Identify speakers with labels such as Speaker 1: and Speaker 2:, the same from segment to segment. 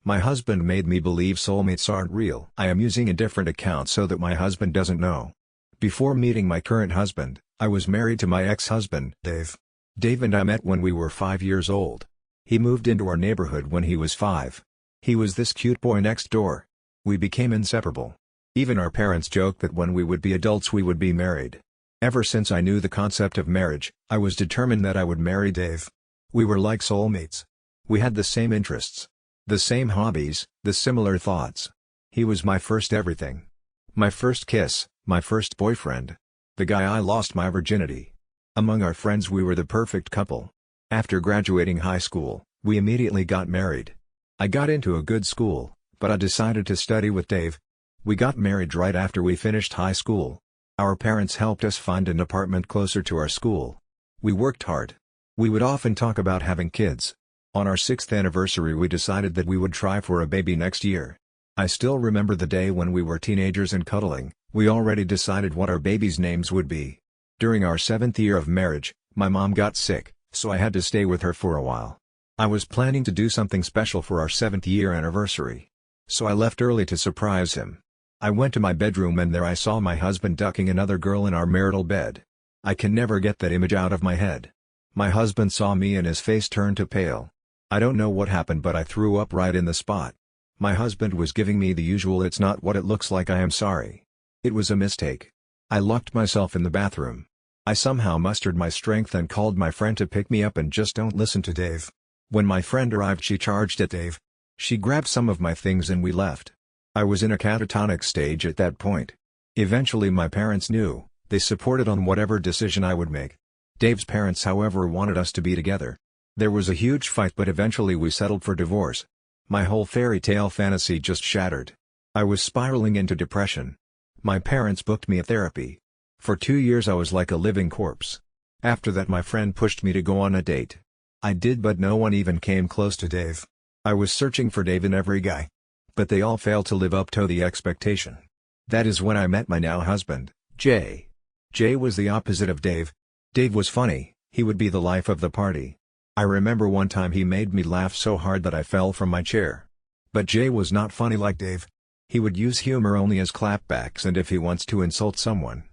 Speaker 1: My husband made me believe soulmates aren't real. I am using a different account so that my husband doesn't know. Before meeting my current husband, I was married to my ex-husband, Dave. Dave and I met when we were 5 years old. He moved into our neighborhood when he was 5. He was this cute boy next door. We became inseparable. Even our parents joked that when we would be adults we would be married. Ever since I knew the concept of marriage, I was determined that I would marry Dave. We were like soulmates. We had the same interests, the same hobbies, the similar thoughts. He was my first everything. My first kiss, my first boyfriend. The guy I lost my virginity. Among our friends we were the perfect couple. After graduating high school, we immediately got married. I got into a good school, but I decided to study with Dave. We got married right after we finished high school. Our parents helped us find an apartment closer to our school. We worked hard. We would often talk about having kids. On our 6th anniversary we decided that we would try for a baby next year. I still remember the day when we were teenagers and cuddling. We already decided what our babies' names would be. During our 7th year of marriage, my mom got sick, so I had to stay with her for a while. I was planning to do something special for our 7th year anniversary. So I left early to surprise him. I went to my bedroom and there I saw my husband ducking another girl in our marital bed. I can never get that image out of my head. My husband saw me and his face turned to pale. I don't know what happened but I threw up right in the spot. My husband was giving me the usual "it's not what it looks like, I am sorry. It was a mistake." I locked myself in the bathroom. I somehow mustered my strength and called my friend to pick me up and just don't listen to Dave. When my friend arrived she charged at Dave. She grabbed some of my things and we left. I was in a catatonic stage at that point. Eventually my parents knew. They supported on whatever decision I would make. Dave's parents however wanted us to be together. There was a huge fight but eventually we settled for divorce. My whole fairy tale fantasy just shattered. I was spiraling into depression. My parents booked me a therapy. For 2 years I was like a living corpse. After that my friend pushed me to go on a date. I did but no one even came close to Dave. I was searching for Dave in every guy. But they all failed to live up to the expectation. That is when I met my now husband, Jay. Jay was the opposite of Dave. Dave was funny, he would be the life of the party. I remember one time he made me laugh so hard that I fell from my chair. But Jay was not funny like Dave. He would use humor only as clapbacks and if he wants to insult someone.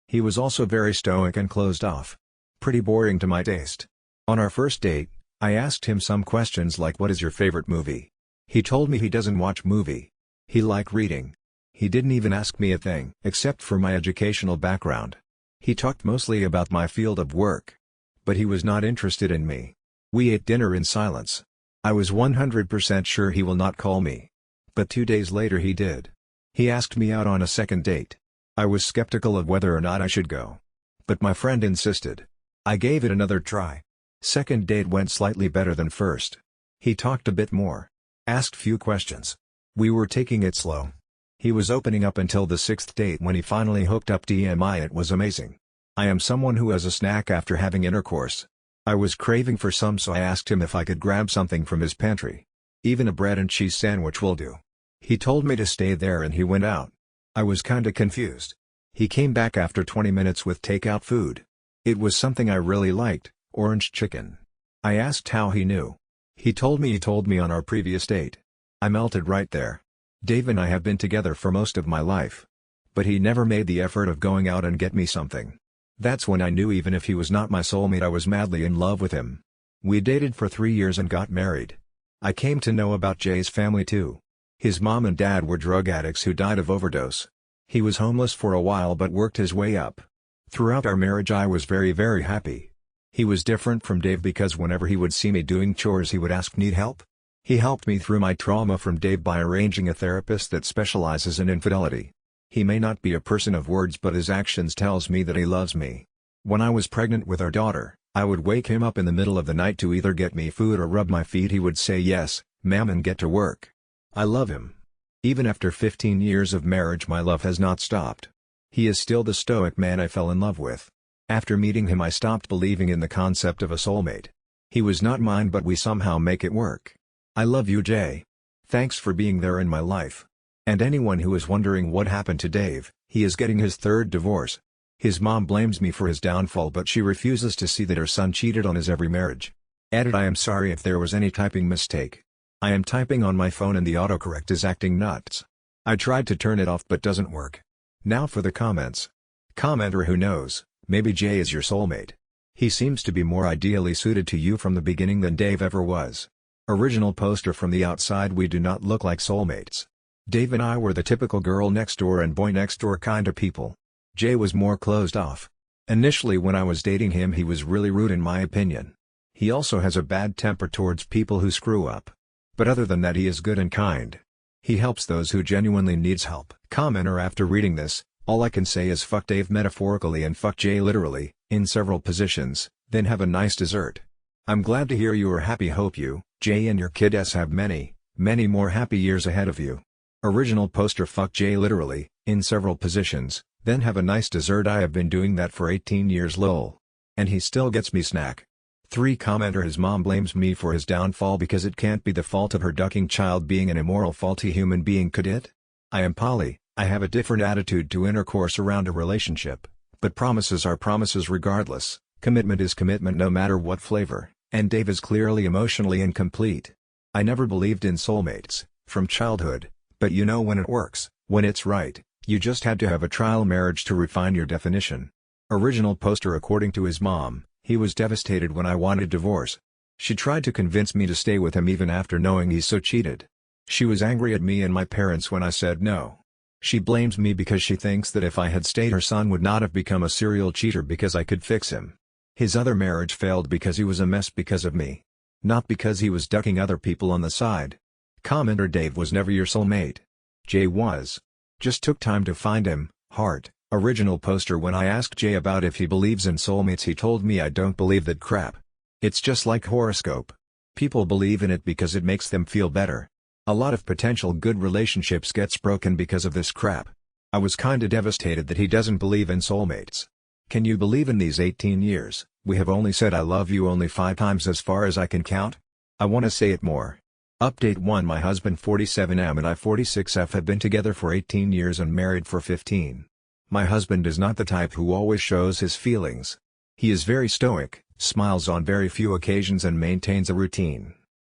Speaker 1: He was also very stoic and closed off. Pretty boring to my taste. On our first date, I asked him some questions like what is your favorite movie? He told me he doesn't watch movie. He liked reading. He didn't even ask me a thing except for my educational background. He talked mostly about my field of work. But he was not interested in me. We ate dinner in silence. I was 100% sure he will not call me. But 2 days later he did. He asked me out on a second date. I was skeptical of whether or not I should go. But my friend insisted. I gave it another try. Second date went slightly better than first. He talked a bit more. Asked few questions. We were taking it slow. He was opening up until the 6th date when he finally hooked up DMI. It was amazing. I am someone who has a snack after having intercourse. I was craving for some so I asked him if I could grab something from his pantry. Even a bread and cheese sandwich will do. He told me to stay there and he went out. I was kinda confused. He came back after 20 minutes with takeout food. It was something I really liked, orange chicken. I asked how he knew. He told me on our previous date. I melted right there. Dave and I have been together for most of my life. But he never made the effort of going out and get me something. That's when I knew even if he was not my soulmate I was madly in love with him. We dated for 3 years and got married. I came to know about Jay's family too. His mom and dad were drug addicts who died of overdose. He was homeless for a while but worked his way up. Throughout our marriage I was very happy. He was different from Dave because whenever he would see me doing chores he would ask need help. He helped me through my trauma from Dave by arranging a therapist that specializes in infidelity. He may not be a person of words but his actions tells me that he loves me. When I was pregnant with our daughter, I would wake him up in the middle of the night to either get me food or rub my feet. He would say yes, ma'am, and get to work. I love him. Even after 15 years of marriage my love has not stopped. He is still the stoic man I fell in love with. After meeting him I stopped believing in the concept of a soulmate. He was not mine but we somehow make it work. I love you, Jay. Thanks for being there in my life. And anyone who is wondering what happened to Dave, he is getting his 3rd divorce. His mom blames me for his downfall but she refuses to see that her son cheated on his every marriage. Edit: I am sorry if there was any typing mistake. I am typing on my phone and the autocorrect is acting nuts. I tried to turn it off but doesn't work. Now for the comments. Commenter: who knows, maybe Jay is your soulmate. He seems to be more ideally suited to you from the beginning than Dave ever was. Original poster: from the outside we do not look like soulmates. Dave and I were the typical girl next door and boy next door kinda people. Jay was more closed off. Initially when I was dating him he was really rude in my opinion. He also has a bad temper towards people who screw up. But other than that he is good and kind. He helps those who genuinely needs help. Commenter: after reading this, all I can say is fuck Dave metaphorically and fuck Jay literally, in several positions, then have a nice dessert. I'm glad to hear you are happy. Hope you, Jay, and your kiddos have many, many more happy years ahead of you. Original poster: fuck Jay literally, in several positions, then have a nice dessert. I have been doing that for 18 years lol. And he still gets me snack. 3 Commenter: his mom blames me for his downfall because it can't be the fault of her ducking child being an immoral faulty human being, could it? I am poly, I have a different attitude to intercourse around a relationship, but promises are promises regardless, commitment is commitment no matter what flavor, and Dave is clearly emotionally incomplete. I never believed in soulmates, from childhood, but you know when it works, when it's right, you just had to have a trial marriage to refine your definition. Original poster: according to his mom, he was devastated when I wanted divorce. She tried to convince me to stay with him even after knowing he so cheated. She was angry at me and my parents when I said no. She blames me because she thinks that if I had stayed her son would not have become a serial cheater because I could fix him. His other marriage failed because he was a mess because of me. Not because he was ducking other people on the side. Commenter: Dave was never your soulmate. Jay was. Just took time to find him, heart. Original poster: when I asked Jay about if he believes in soulmates he told me I don't believe that crap. It's just like horoscope. People believe in it because it makes them feel better. A lot of potential good relationships gets broken because of this crap. I was kinda devastated that he doesn't believe in soulmates. Can you believe in these 18 years, we have only said I love you only 5 times as far as I can count? I wanna say it more. Update 1: my husband 47M and I 46F have been together for 18 years and married for 15. My husband is not the type who always shows his feelings. He is very stoic, smiles on very few occasions and maintains a routine.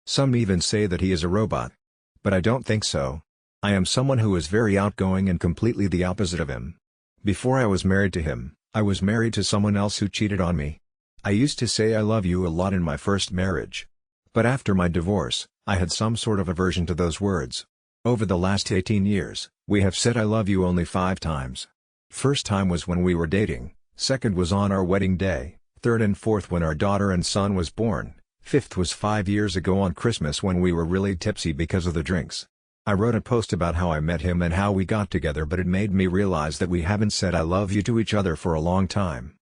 Speaker 1: Some even say that he is a robot. But I don't think so. I am someone who is very outgoing and completely the opposite of him. Before I was married to him, I was married to someone else who cheated on me. I used to say I love you a lot in my first marriage. But after my divorce, I had some sort of aversion to those words. Over the last 18 years, we have said I love you only 5 times. First time was when we were dating, second was on our wedding day, third and fourth when our daughter and son was born, fifth was 5 years ago on Christmas when we were really tipsy because of the drinks. I wrote a post about how I met him and how we got together, but it made me realize that we haven't said I love you to each other for a long time.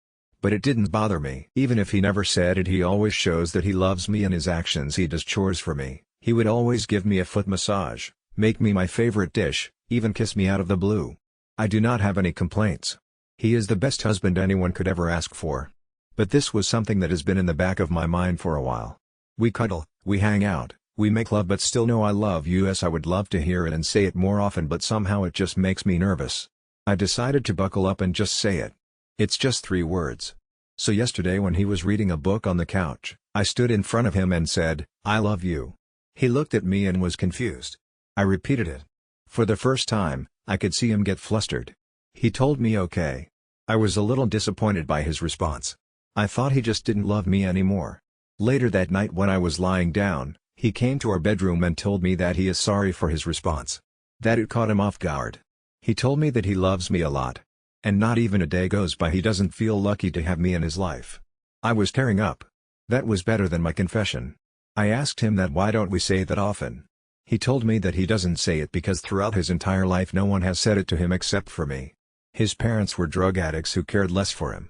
Speaker 1: But it didn't bother me. Even if he never said it, he always shows that he loves me in his actions. He does chores for me, he would always give me a foot massage, make me my favorite dish, even kiss me out of the blue. I do not have any complaints. He is the best husband anyone could ever ask for. But this was something that has been in the back of my mind for a while. We cuddle, we hang out, we make love, but still no I love you. Yes, I would love to hear it and say it more often, but somehow it just makes me nervous. I decided to buckle up and just say it. It's just 3 words. So yesterday when he was reading a book on the couch, I stood in front of him and said, I love you. He looked at me and was confused. I repeated it. For the first time, I could see him get flustered. He told me okay. I was a little disappointed by his response. I thought he just didn't love me anymore. Later that night when I was lying down, he came to our bedroom and told me that he is sorry for his response. That it caught him off guard. He told me that he loves me a lot. And not even a day goes by he doesn't feel lucky to have me in his life. I was tearing up. That was better than my confession. I asked him that why don't we say that often. He told me that he doesn't say it because throughout his entire life no one has said it to him except for me. His parents were drug addicts who cared less for him.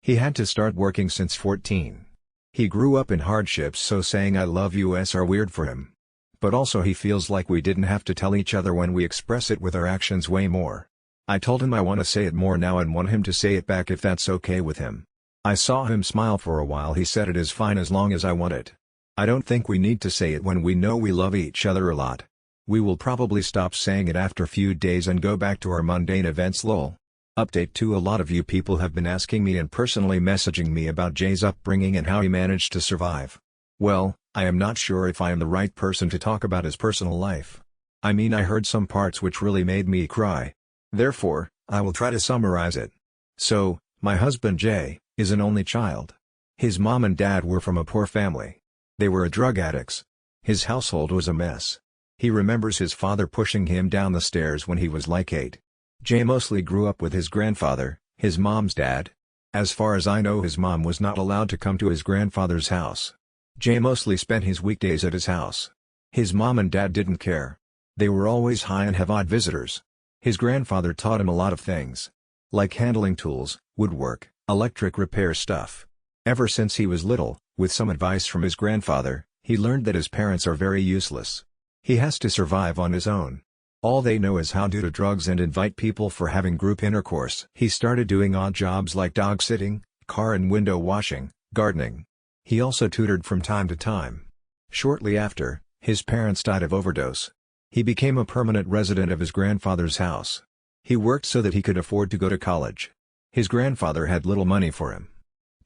Speaker 1: He had to start working since 14. He grew up in hardships, so saying I love you are weird for him. But also he feels like we didn't have to tell each other when we express it with our actions way more. I told him I want to say it more now and want him to say it back if that's okay with him. I saw him smile for a while. He said it is fine as long as I want it. I don't think we need to say it when we know we love each other a lot. We will probably stop saying it after a few days and go back to our mundane events lol. Update 2: a lot of you people have been asking me and personally messaging me about Jay's upbringing and how he managed to survive. Well, I am not sure if I am the right person to talk about his personal life. I mean, I heard some parts which really made me cry. Therefore, I will try to summarize it. So, my husband Jay is an only child. His mom and dad were from a poor family. They were drug addicts. His household was a mess. He remembers his father pushing him down the stairs when he was like 8. Jay mostly grew up with his grandfather, his mom's dad. As far as I know, his mom was not allowed to come to his grandfather's house. Jay mostly spent his weekdays at his house. His mom and dad didn't care. They were always high and have odd visitors. His grandfather taught him a lot of things, like handling tools, woodwork, electric repair stuff. Ever since he was little, with some advice from his grandfather, he learned that his parents are very useless. He has to survive on his own. All they know is how to do drugs and invite people for having group intercourse. He started doing odd jobs like dog sitting, car and window washing, gardening. He also tutored from time to time. Shortly after, his parents died of overdose. He became a permanent resident of his grandfather's house. He worked so that he could afford to go to college. His grandfather had little money for him.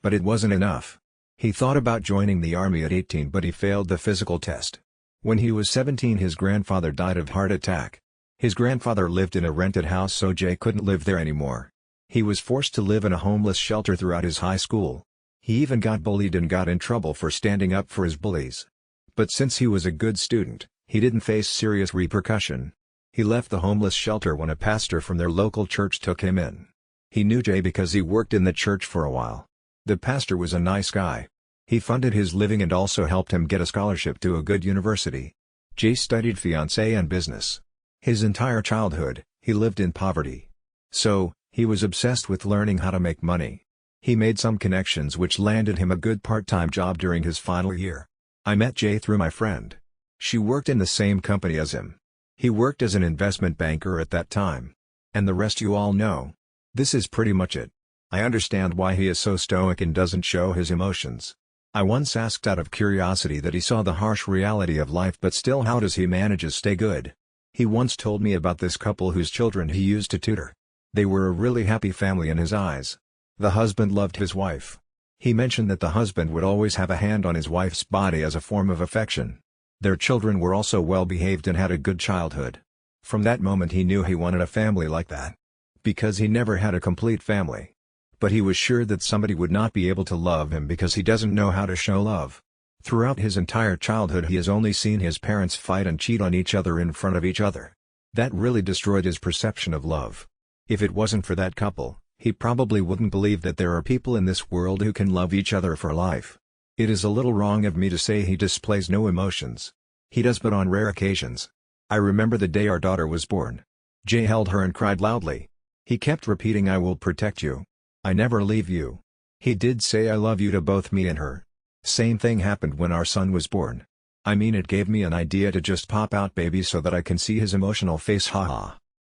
Speaker 1: But it wasn't enough. He thought about joining the army at 18, but he failed the physical test. When he was 17, his grandfather died of heart attack. His grandfather lived in a rented house, so Jay couldn't live there anymore. He was forced to live in a homeless shelter throughout his high school. He even got bullied and got in trouble for standing up for his bullies. But since he was a good student, he didn't face serious repercussion. He left the homeless shelter when a pastor from their local church took him in. He knew Jay because he worked in the church for a while. The pastor was a nice guy. He funded his living and also helped him get a scholarship to a good university. Jay studied fiancé and business. His entire childhood, he lived in poverty. So, he was obsessed with learning how to make money. He made some connections which landed him a good part-time job during his final year. I met Jay through my friend. She worked in the same company as him. He worked as an investment banker at that time. And the rest you all know. This is pretty much it. I understand why he is so stoic and doesn't show his emotions. I once asked out of curiosity that he saw the harsh reality of life, but still, how does he manage to stay good? He once told me about this couple whose children he used to tutor. They were a really happy family in his eyes. The husband loved his wife. He mentioned that the husband would always have a hand on his wife's body as a form of affection. Their children were also well behaved and had a good childhood. From that moment he knew he wanted a family like that. Because he never had a complete family. But he was sure that somebody would not be able to love him because he doesn't know how to show love. Throughout his entire childhood he has only seen his parents fight and cheat on each other in front of each other. That really destroyed his perception of love. If it wasn't for that couple, he probably wouldn't believe that there are people in this world who can love each other for life. It is a little wrong of me to say he displays no emotions. He does, but on rare occasions. I remember the day our daughter was born. Jay held her and cried loudly. He kept repeating, "I will protect you. I never leave you." He did say "I love you" to both me and her. Same thing happened when our son was born. I mean, it gave me an idea to just pop out baby so that I can see his emotional face, haha.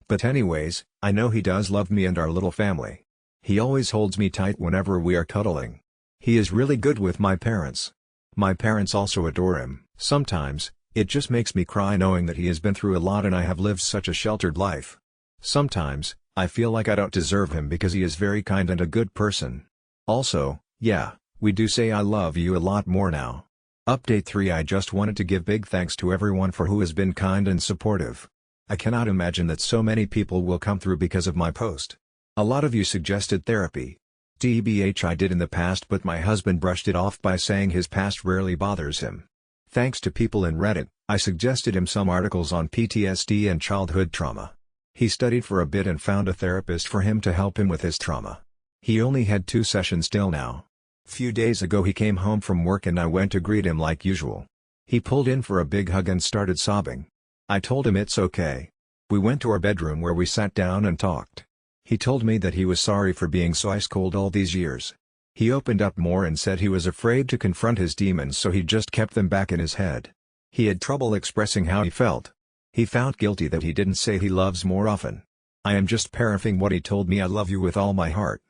Speaker 1: But anyways, I know he does love me and our little family. He always holds me tight whenever we are cuddling. He is really good with my parents. My parents also adore him. Sometimes, it just makes me cry knowing that he has been through a lot and I have lived such a sheltered life. Sometimes, I feel like I don't deserve him because he is very kind and a good person. Also, yeah, we do say "I love you" a lot more now. Update 3: I just wanted to give big thanks to everyone for who has been kind and supportive. I cannot imagine that so many people will come through because of my post. A lot of you suggested therapy. TBH I did in the past, but my husband brushed it off by saying his past rarely bothers him. Thanks to people in Reddit, I suggested him some articles on PTSD and childhood trauma. He studied for a bit and found a therapist for him to help him with his trauma. He only had 2 sessions till now. Few days ago he came home from work and I went to greet him like usual. He pulled in for a big hug and started sobbing. I told him it's okay. We went to our bedroom where we sat down and talked. He told me that he was sorry for being so ice cold all these years. He opened up more and said he was afraid to confront his demons, so he just kept them back in his head. He had trouble expressing how he felt. He felt guilty that he didn't say he loves more often. I am just paraphrasing what he told me: "I love you with all my heart."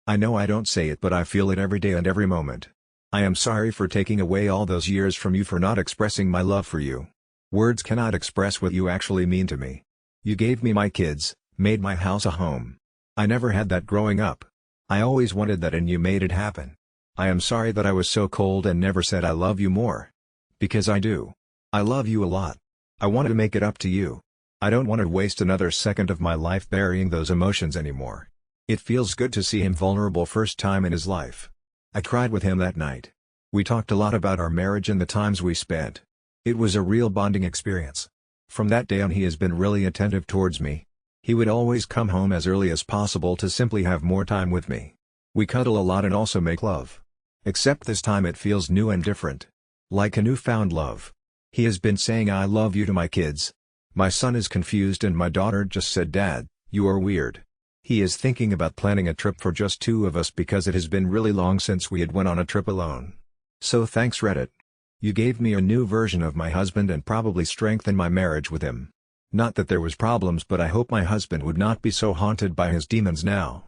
Speaker 1: I know I don't say it, but I feel it every day and every moment. I am sorry for taking away all those years from you, for not expressing my love for you. Words cannot express what you actually mean to me. You gave me my kids, made my house a home. I never had that growing up. I always wanted that and you made it happen. I am sorry that I was so cold and never said "I love you" more. Because I do. I love you a lot. I want to make it up to you. I don't want to waste another second of my life burying those emotions anymore. It feels good to see him vulnerable first time in his life. I cried with him that night. We talked a lot about our marriage and the times we spent. It was a real bonding experience. From that day on he has been really attentive towards me. He would always come home as early as possible to simply have more time with me. We cuddle a lot and also make love. Except this time it feels new and different. Like a newfound love. He has been saying I love you to my kids. My son is confused and my daughter just said, "Dad, you are weird." He is thinking about planning a trip for just two of us because it has been really long since we had went on a trip alone. So thanks Reddit. You gave me a new version of my husband and probably strengthened my marriage with him. Not that there was problems, but I hope my husband would not be so haunted by his demons now.